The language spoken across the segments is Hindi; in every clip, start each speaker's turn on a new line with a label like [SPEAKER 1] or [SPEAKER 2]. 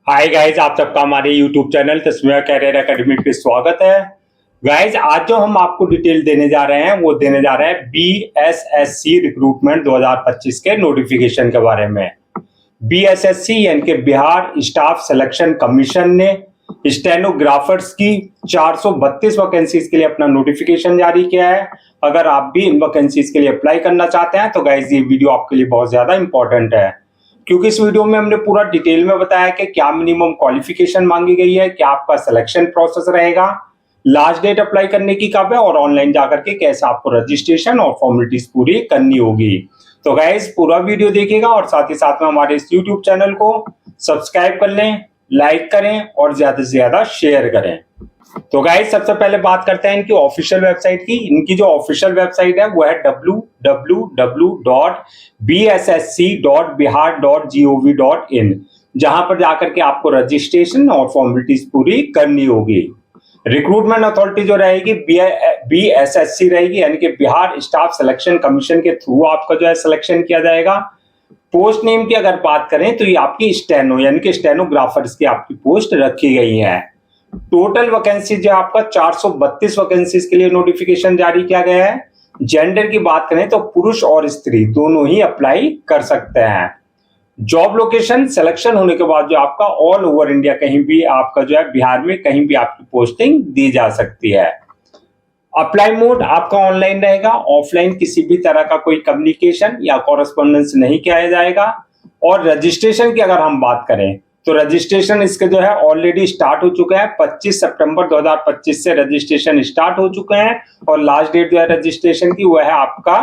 [SPEAKER 1] हाय गाइस, आप सबका हमारे यूट्यूब चैनल तस्वीर कैरियर एकेडमी पे स्वागत है। गाइस, आज जो हम आपको डिटेल देने जा रहे हैं वो देने जा रहे हैं बीएसएससी रिक्रूटमेंट 2025 के नोटिफिकेशन के बारे में। बीएसएससी यानी कि बिहार स्टाफ सिलेक्शन कमीशन ने स्टेनोग्राफर्स की 432 वैकेंसीज के लिए अपना नोटिफिकेशन जारी किया है। अगर आप भी इन वैकेंसीज के लिए अप्लाई करना चाहते हैं तो गाइस ये वीडियो आपके लिए बहुत ज्यादा इंपॉर्टेंट है, क्योंकि इस वीडियो में हमने पूरा डिटेल में बताया कि क्या मिनिमम क्वालिफिकेशन मांगी गई है, क्या आपका सिलेक्शन प्रोसेस रहेगा, लास्ट डेट अप्लाई करने की कब है और ऑनलाइन जाकर के कैसे आपको रजिस्ट्रेशन और फॉर्मेलिटीज पूरी करनी होगी। तो गाइस पूरा वीडियो देखिएगा और साथ ही साथ में हमारे इस यूट्यूब चैनल को सब्सक्राइब कर लें, लाइक करें और ज्यादा से ज्यादा शेयर करें। तो गाइस सबसे पहले बात करते हैं इनकी ऑफिशियल वेबसाइट की। इनकी जो ऑफिशियल वेबसाइट है वो है www.bssc.bihar.gov.in, जहां पर जाकर के आपको रजिस्ट्रेशन और फॉर्मेलिटीज पूरी करनी होगी। रिक्रूटमेंट अथॉरिटी जो रहेगी बीएसएससी रहेगी, यानी कि बिहार स्टाफ सिलेक्शन कमीशन के थ्रू आपका जो है सिलेक्शन किया जाएगा। पोस्ट नेम की अगर बात करें तो ये आपकी स्टेनो यानी कि स्टेनोग्राफर्स की आपकी पोस्ट रखी गई है। टोटल वैकेंसी जो आपका 432 वैकेंसीज के लिए नोटिफिकेशन जारी किया गया है। जेंडर की बात करें तो पुरुष और स्त्री दोनों ही अप्लाई कर सकते हैं। जॉब लोकेशन सिलेक्शन होने के बाद जो आपका ऑल ओवर इंडिया कहीं भी आपका जो है बिहार में कहीं भी आपकी पोस्टिंग दी जा सकती है। अप्लाई मोड आपका ऑनलाइन रहेगा, ऑफलाइन किसी भी तरह का कोई कम्युनिकेशन या कॉरेस्पॉन्डेंस नहीं किया जाएगा। और रजिस्ट्रेशन की अगर हम बात करें तो रजिस्ट्रेशन इसके जो है ऑलरेडी स्टार्ट हो चुका है। 25 सितंबर 2025 से रजिस्ट्रेशन स्टार्ट हो चुके हैं और लास्ट डेट जो है रजिस्ट्रेशन की वो है आपका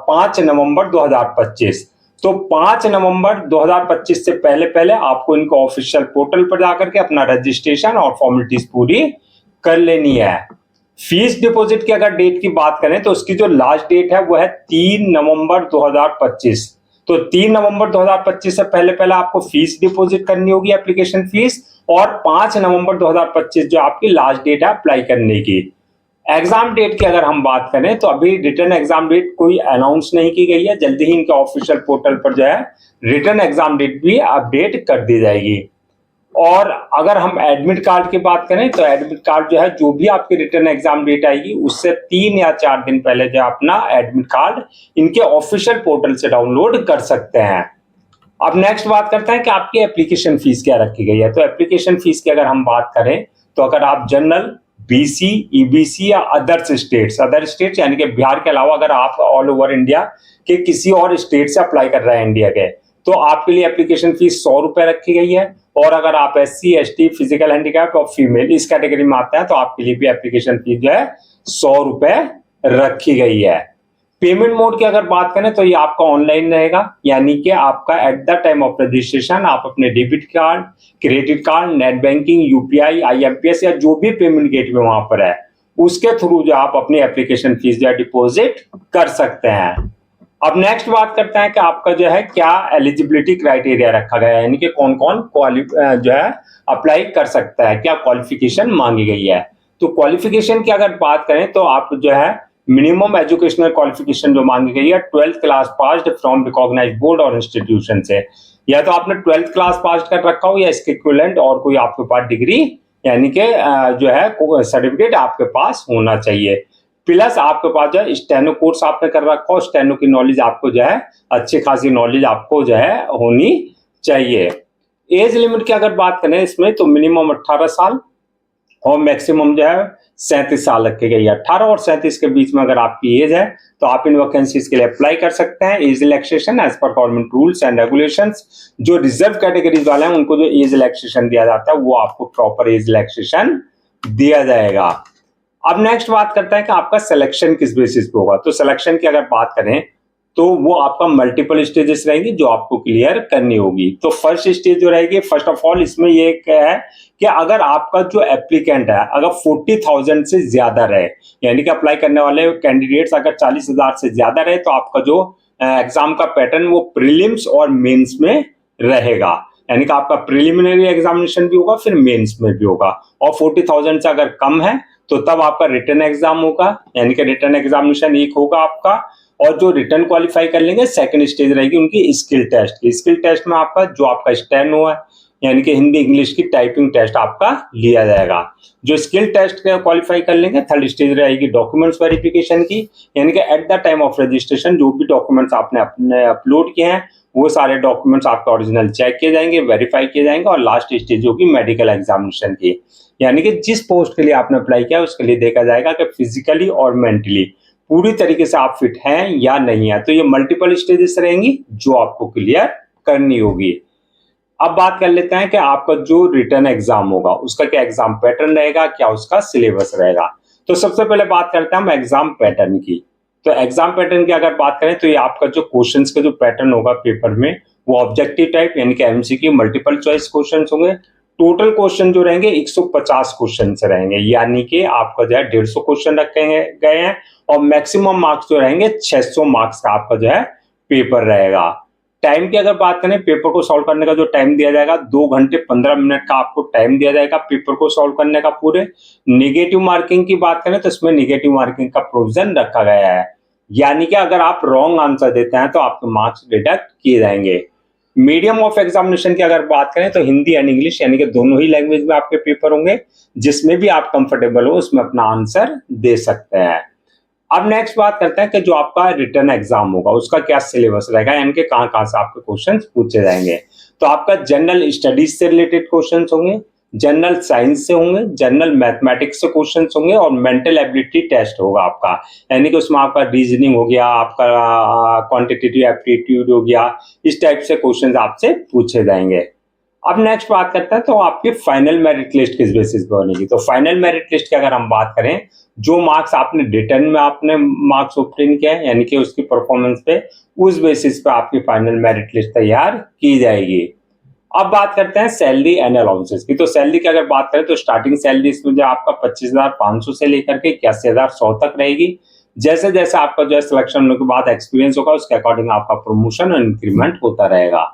[SPEAKER 1] 5 नवंबर 2025। तो 5 नवंबर 2025 से पहले पहले आपको इनको ऑफिशियल पोर्टल पर जाकर के अपना रजिस्ट्रेशन और फॉर्मेलिटीज पूरी कर लेनी है। फीस डिपॉजिट की अगर डेट की बात करें तो उसकी जो लास्ट डेट है वो है 3 नवंबर 2025। तो 3 नवंबर 2025 से पहले पहले आपको फीस डिपॉजिट करनी होगी, एप्लीकेशन फीस। और 5 नवंबर 2025 जो आपकी लास्ट डेट है अप्लाई करने की। एग्जाम डेट की अगर हम बात करें तो अभी रिटर्न एग्जाम डेट कोई अनाउंस नहीं की गई है। जल्दी ही इनके ऑफिशियल पोर्टल पर जो है रिटर्न एग्जाम डेट भी अपडेट कर दी जाएगी। और अगर हम एडमिट कार्ड की बात करें तो एडमिट कार्ड जो है जो भी आपकी रिटर्न एग्जाम डेट आएगी उससे 3 या 4 दिन पहले जो अपना एडमिट कार्ड इनके ऑफिशियल पोर्टल से डाउनलोड कर सकते हैं। अब नेक्स्ट बात करते हैं कि आपकी एप्लीकेशन फीस क्या रखी गई है। तो एप्लीकेशन फीस की अगर हम बात करें तो अगर आप जनरल, बीसी, ईबीसी या अदर स्टेट्स यानी कि बिहार के अलावा अगर आप ऑल ओवर इंडिया के किसी और स्टेट से अप्लाई कर रहे हैं इंडिया के, तो आपके लिए एप्लीकेशन फीस 100 रुपए रखी गई है। और अगर आप SC, ST, फिजिकल हैंडीकैप और फीमेल इस कैटेगरी में आते हैं तो आपके लिए भी एप्लीकेशन फीस जो है 100 रुपए रखी गई है। पेमेंट मोड की अगर बात करें तो ये आपका ऑनलाइन रहेगा, यानी कि आपका at the time of registration आप अपने debit card, credit card, net banking, UPI, IMPS या जो भी पेमेंट गेटवे वहां पर है उसके थ्रू जो आप अपनी एप्लीकेशन फीस जो है डिपॉजिट कर सकते हैं। अब नेक्स्ट बात करते हैं कि आपका जो है क्या एलिजिबिलिटी क्राइटेरिया रखा गया है, यानी कि कौन कौन जो है अप्लाई कर सकता है, क्या क्वालिफिकेशन मांगी गई है। तो क्वालिफिकेशन की अगर बात करें तो आप जो है मिनिमम एजुकेशनल क्वालिफिकेशन जो मांगी गई है 12th class passed from recognised board और इंस्टीट्यूशन से, या तो आपने 12th क्लास पास कर रखा हो या इसके इक्विवेलेंट और कोई आपके पास डिग्री यानी कि जो है सर्टिफिकेट आपके पास होना चाहिए। प्लस आपके पास जो है स्टेनो कोर्स आपने कर रखा हो, स्टेनो की नॉलेज आपको जो है अच्छी खासी नॉलेज आपको जो है होनी चाहिए। एज लिमिट की अगर बात करें इसमें तो मिनिमम 18 साल और मैक्सिमम जो है 37 साल रखी गई है। 18 और 37 के बीच में अगर आपकी एज है तो आप इन वैकेंसीज के लिए अप्लाई कर सकते हैं। Age relaxation as per government rules and regulations, जो रिजर्व कैटेगरीज वाले हैं उनको जो एज रिलैक्सेशन दिया जाता है वो आपको प्रॉपर एज रिलैक्सेशन दिया जाएगा। अब नेक्स्ट बात करते हैं कि आपका सिलेक्शन किस बेसिस पे होगा। तो सिलेक्शन की अगर बात करें तो वो आपका मल्टीपल स्टेजेस रहेंगी जो आपको क्लियर करनी होगी। तो फर्स्ट स्टेज जो रहेगी, फर्स्ट ऑफ ऑल इसमें ये है कि अगर आपका जो एप्लीकेंट है अगर 40,000 से ज्यादा रहे, यानी कि अप्लाई करने वाले कैंडिडेट्स अगर 40,000 से ज्यादा रहे तो आपका जो एग्जाम का पैटर्न वो प्रीलिम्स और मेंस में रहेगा, यानी कि आपका प्रिलिमिनरी एग्जामिनेशन भी होगा फिर मेंस में भी होगा। और 40,000 से अगर कम है तो तब आपका रिटर्न एग्जाम होगा, यानी कि रिटर्न एग्जामिनेशन एक होगा आपका। और जो रिटर्न क्वालिफाई कर लेंगे सेकंड स्टेज रहेगी उनकी स्किल टेस्ट की। स्किल टेस्ट में आपका जो आपका स्टेनो है, यानी कि हिंदी इंग्लिश की टाइपिंग टेस्ट आपका लिया जाएगा। जो स्किल टेस्ट क्वालिफाई कर लेंगे, थर्ड स्टेज रहेगी डॉक्यूमेंट्स वेरिफिकेशन की, यानी कि at the time of registration जो भी डॉक्यूमेंट्स आपने अपने अपलोड किए हैं वो सारे डॉक्यूमेंट्स आपके ओरिजिनल चेक किए जाएंगे, वेरीफाई किए जाएंगे। और लास्ट स्टेज होगी मेडिकल एग्जामिनेशन की, यानी कि जिस पोस्ट के लिए आपने अप्लाई किया उसके लिए देखा जाएगा कि फिजिकली और मेंटली पूरी तरीके से आप फिट हैं या नहीं है। तो ये मल्टीपल स्टेजेस रहेंगी जो आपको क्लियर करनी होगी। अब बात कर लेते हैं कि आपका जो रिटर्न एग्जाम होगा उसका क्या एग्जाम पैटर्न रहेगा, क्या उसका सिलेबस रहेगा। तो सबसे पहले बात करते हैं हम एग्जाम पैटर्न की। तो एग्जाम पैटर्न की अगर बात करें तो ये आपका जो क्वेश्चंस का जो पैटर्न होगा पेपर में वो ऑब्जेक्टिव टाइप यानी कि एमसीक्यू मल्टीपल चॉइस क्वेश्चंस होंगे। टोटल क्वेश्चन जो रहेंगे 150 क्वेश्चन रहेंगे, यानी कि आपका जो है 150 क्वेश्चन रखे गए हैं और मैक्सिमम मार्क्स जो रहेंगे 600 मार्क्स का आपका जो है पेपर रहेगा। टाइम की अगर बात करें, पेपर को सॉल्व करने का जो टाइम दिया जाएगा 2 घंटे 15 मिनट का आपको टाइम दिया जाएगा पेपर को सॉल्व करने का पूरे। नेगेटिव मार्किंग की बात करें तो इसमें नेगेटिव मार्किंग का प्रोविजन रखा गया है, यानी कि अगर आप रॉन्ग आंसर देते हैं तो आपके मार्क्स डिडक्ट किए जाएंगे। मीडियम ऑफ एग्जामिनेशन की अगर बात करें तो हिंदी एंड इंग्लिश यानी कि दोनों ही लैंग्वेज में आपके पेपर होंगे, जिसमें भी आप कंफर्टेबल हो उसमें अपना आंसर दे सकते हैं। अब नेक्स्ट बात करते हैं कि जो आपका रिटर्न एग्जाम होगा उसका क्या सिलेबस रहेगा, यानी कि कहां कहां से आपके क्वेश्चंस पूछे जाएंगे। तो आपका जनरल स्टडीज से रिलेटेड क्वेश्चंस होंगे, जनरल साइंस से होंगे, जनरल मैथमेटिक्स से क्वेश्चंस होंगे और मेंटल एबिलिटी टेस्ट होगा आपका, यानी कि उसमें आपका रीजनिंग हो गया, आपका क्वांटिटेटिव एप्टीट्यूड हो गया, इस टाइप से क्वेश्चंस आपसे पूछे जाएंगे। अब नेक्स्ट बात करते हैं तो आपकी फाइनल मेरिट लिस्ट किस बेसिस पे बनेगी। तो फाइनल मेरिट लिस्ट की अगर हम बात करें, जो मार्क्स आपने रिटर्न में आपने मार्क्स ऑब्टेन किया है यानी कि उसकी परफॉर्मेंस पे, उस बेसिस पे आपकी फाइनल मेरिट लिस्ट तैयार की जाएगी। अब बात करते हैं सैलरी एंड अलाउंसेस की। तो सैलरी की अगर बात करें तो स्टार्टिंग सैलरी इसमें जो आपका 25,500 से लेकर के 81,100 तक रहेगी। जैसे जैसे आपका जो है सिलेक्शन होने के बाद एक्सपीरियंस होगा उसके अकॉर्डिंग आपका प्रमोशन और इंक्रीमेंट होता रहेगा।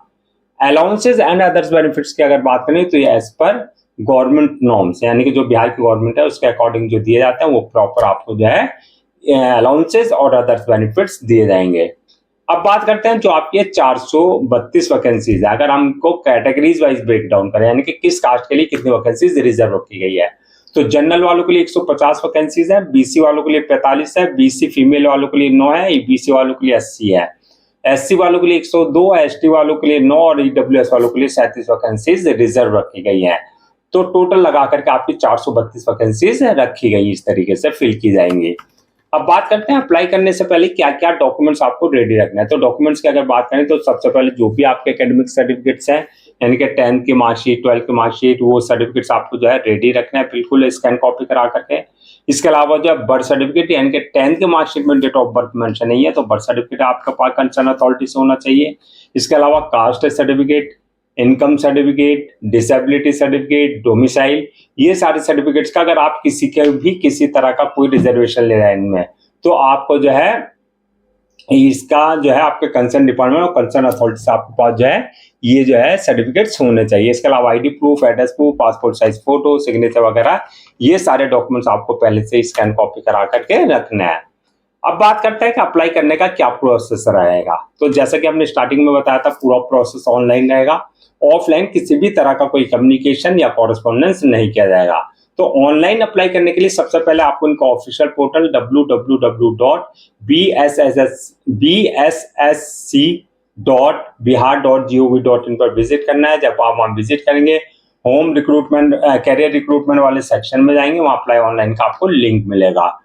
[SPEAKER 1] अलाउंसेज एंड अदर्स बेनिफिट्स की अगर बात करें तो ये एज पर गवर्नमेंट नॉर्म्स यानी कि जो बिहार की गवर्नमेंट है उसके अकॉर्डिंग जो दिए जाते हैं वो प्रॉपर आपको जो है अलाउंसेज और अदर्स बेनिफिट्स दिए जाएंगे। अब बात करते हैं जो आपकी 432 वैकेंसीज है, अगर हमको कैटेगरीज वाइज ब्रेक डाउन करें यानी कि किस कास्ट के लिए कितनी वैकेंसीज रिजर्व रखी गई है। तो जनरल वालों के लिए 150 वैकेंसीज है, बीसी वालों के लिए 45 है, बीसी फीमेल वालों के लिए 9 है, ईबीसी वालों के लिए 80 है, एससी वालों के लिए 102, एसटी वालों के लिए 9 और ईडब्ल्यूएस वालों के लिए 37 वैकेंसीज रिजर्व रखी गई हैं। तो टोटल लगा करके आपकी 432 वैकेंसीज रखी गई, इस तरीके से फिल की जाएंगी। अब बात करते हैं अप्लाई करने से पहले क्या क्या डॉक्यूमेंट्स आपको रेडी रखना है। तो डॉक्यूमेंट्स की अगर बात करें तो सबसे पहले जो भी आपके एकेडमिक सर्टिफिकेट्स हैं यानी कि 10th की मार्कशीट, 12th की मार्कशीट, वो सर्टिफिकेट्स आपको जो है रेडी रखना है बिल्कुल स्कैन कॉपी करा करके। इसके अलावा जो है बर्थ सर्टिफिकेट यानी कि 10th की मार्कशीट में डेट ऑफ बर्थ मेंशन नहीं है तो बर्थ सर्टिफिकेट आपका पास कंसर्न अथॉरिटी से होना चाहिए। इसके अलावा caste certificate, income certificate, disability certificate, domicile, ये सारे सर्टिफिकेट्स का अगर आप किसी के भी किसी तरह का कोई रिजर्वेशन ले रहे हैं इनमें तो आपको जो है इसका जो है आपके कंसर्न डिपार्टमेंट और कंसर्न अथॉरिटी से आपके पास जो है ये जो है सर्टिफिकेट्स होने चाहिए। इसके अलावा ID proof, address proof, passport size photo, signature वगैरह ये सारे डॉक्यूमेंट्स आपको पहले से स्कैन कॉपी करा करके रखना है। अब बात करते हैं कि अप्लाई करने का क्या प्रोसेस रहेगा। तो जैसा कि हमने स्टार्टिंग में बताया था पूरा प्रोसेस ऑनलाइन रहेगा, ऑफलाइन किसी भी तरह का कोई कम्युनिकेशन या कॉरेस्पॉन्डेंस नहीं किया जाएगा। तो ऑनलाइन अप्लाई करने के लिए सबसे पहले आपको इनका ऑफिशियल पोर्टल www.bssc.bihar.gov.in पर विजिट करना है। जब आप वहां विजिट करेंगे होम रिक्रूटमेंट कैरियर रिक्रूटमेंट वाले सेक्शन में जाएंगे, वहां अप्लाई ऑनलाइन का आपको लिंक मिलेगा,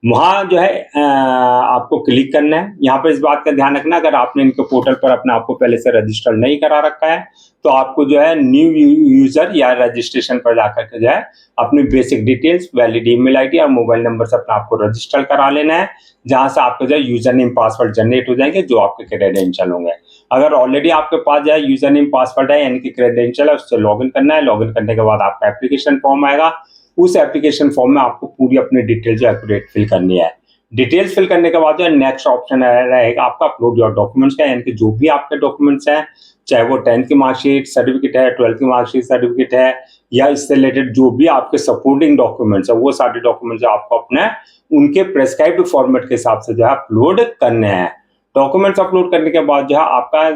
[SPEAKER 1] वहां जो है आपको क्लिक करना है। यहाँ पे इस बात का ध्यान रखना अगर आपने इनके पोर्टल पर अपने आपको पहले से रजिस्टर नहीं करा रखा है तो आपको जो है न्यू यूजर या रजिस्ट्रेशन पर जाकर के जो है अपनी basic details, valid email ID और मोबाइल नंबर से अपने आपको रजिस्टर करा लेना है, जहां से आपको जो है यूजर नेम पासवर्ड जनरेट हो जाएंगे जो आपके क्रेडेंशियल होंगे। अगर ऑलरेडी आपके पास जो है यूजर नेम पासवर्ड है यानी कि क्रेडेंशियल है उससे लॉगिन करना है। लॉगिन करने के बाद आपका एप्लीकेशन फॉर्म आएगा, उस एप्लीकेशन फॉर्म में आपको पूरी अपनी डिटेल जो एक्यूरेट फिल करनी है। डिटेल्स फिल करने के बाद जो है नेक्स्ट ऑप्शन रहेगा आपका अपलोड योर डॉक्यूमेंट्स का, यानी कि जो भी आपके डॉक्यूमेंट्स हैं चाहे वो 10th की मार्कशीट सर्टिफिकेट है, 12th की मार्कशीट सर्टिफिकेट है या इससे रिलेटेड जो भी आपके सपोर्टिंग डॉक्यूमेंट्स है वो सारे डॉक्यूमेंट्स आपको अपने उनके प्रेस्क्राइब्ड फॉर्मेट के हिसाब से जो है अपलोड करने हैं। डॉक्यूमेंट्स अपलोड करने के बाद जो है आपका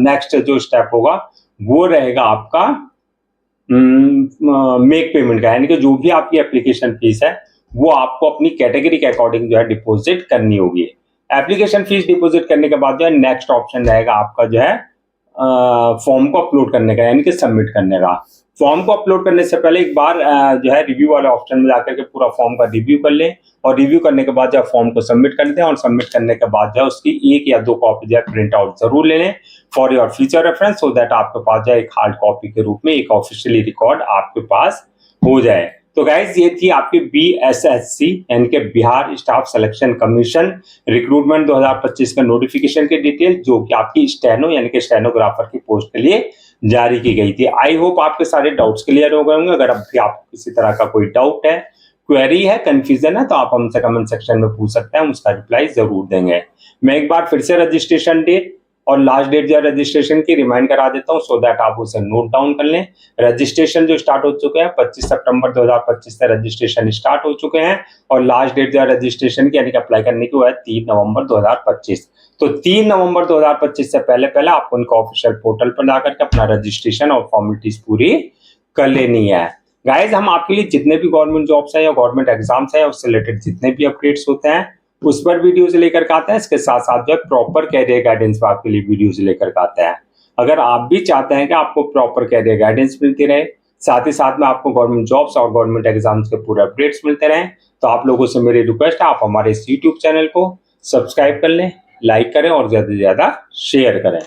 [SPEAKER 1] नेक्स्ट जो स्टेप होगा वो रहेगा आपका मेक पेमेंट का, यानी कि जो भी आपकी एप्लीकेशन फीस है वो आपको अपनी कैटेगरी के अकॉर्डिंग जो है डिपॉजिट करनी होगी। एप्लीकेशन फीस डिपॉजिट करने के बाद जो है नेक्स्ट ऑप्शन रहेगा आपका जो है फॉर्म को अपलोड करने का, यानी कि सबमिट करने का। फॉर्म को अपलोड करने से पहले एक बार जो है रिव्यू वाले ऑप्शन में जाकर के पूरा फॉर्म का रिव्यू कर लें, और रिव्यू करने के बाद जो है फॉर्म को सबमिट कर दें, और सबमिट करने के बाद जो है उसकी 1 या 2 कॉपी जो है प्रिंट आउट जरूर ले लें for your future reference, so that आपके पास जो है एक हार्ड कॉपी के रूप में एक ऑफिशियली रिकॉर्ड आपके पास हो जाए। तो गाइज ये थी आपकी BSSC यानी कि Bihar staff selection commission recruitment 2025 का नोटिफिकेशन की डिटेल, जो कि आपकी स्टेनो यानी कि स्टेनोग्राफर की पोस्ट के लिए जारी की गई थी। आई होप आपके सारे डाउट्स क्लियर हो गए होंगे। अगर अब भी आपको किसी तरह का कोई डाउट है, क्वेरी है, कंफ्यूजन है, तो आप हमसे कमेंट सेक्शन में पूछ सकते हैं, हम उसका रिप्लाई जरूर देंगे। मैं एक बार फिर से रजिस्ट्रेशन डेट और लास्ट डेट जो है रजिस्ट्रेशन की रिमाइंड करा देता हूं, सो दैट आप उसे नोट डाउन कर लें। रजिस्ट्रेशन जो स्टार्ट हो चुके हैं 25 सितंबर 2025 से रजिस्ट्रेशन स्टार्ट हो चुके हैं, और लास्ट डेट जो है रजिस्ट्रेशन की यानी कि अप्लाई करने की वो है 3 नवंबर 2025। तो 3 नवंबर 2025 से पहले पहले आपको उनका ऑफिशियल पोर्टल पर जाकर के अपना रजिस्ट्रेशन और फॉर्मेलिटीज पूरी कर लेनी है। गाइज हम आपके लिए जितने भी गवर्नमेंट जॉब्स है या गवर्नमेंट एग्जाम्स है उससे रिलेटेड जितने भी अपडेट्स होते हैं उस पर वीडियोज लेकर आते हैं। इसके साथ साथ जो है प्रॉपर कैरियर गाइडेंस पर आपके लिए वीडियोज लेकर आते हैं। अगर आप भी चाहते हैं कि आपको प्रॉपर कैरियर गाइडेंस मिलती रहे, साथ ही साथ में आपको गवर्नमेंट जॉब्स और गवर्नमेंट एग्जाम्स के पूरे अपडेट्स मिलते रहें, तो आप लोगों से मेरी रिक्वेस्ट है आप हमारे इस यूट्यूब चैनल को सब्सक्राइब कर लें, लाइक करें और ज्यादा से ज्यादा शेयर करें।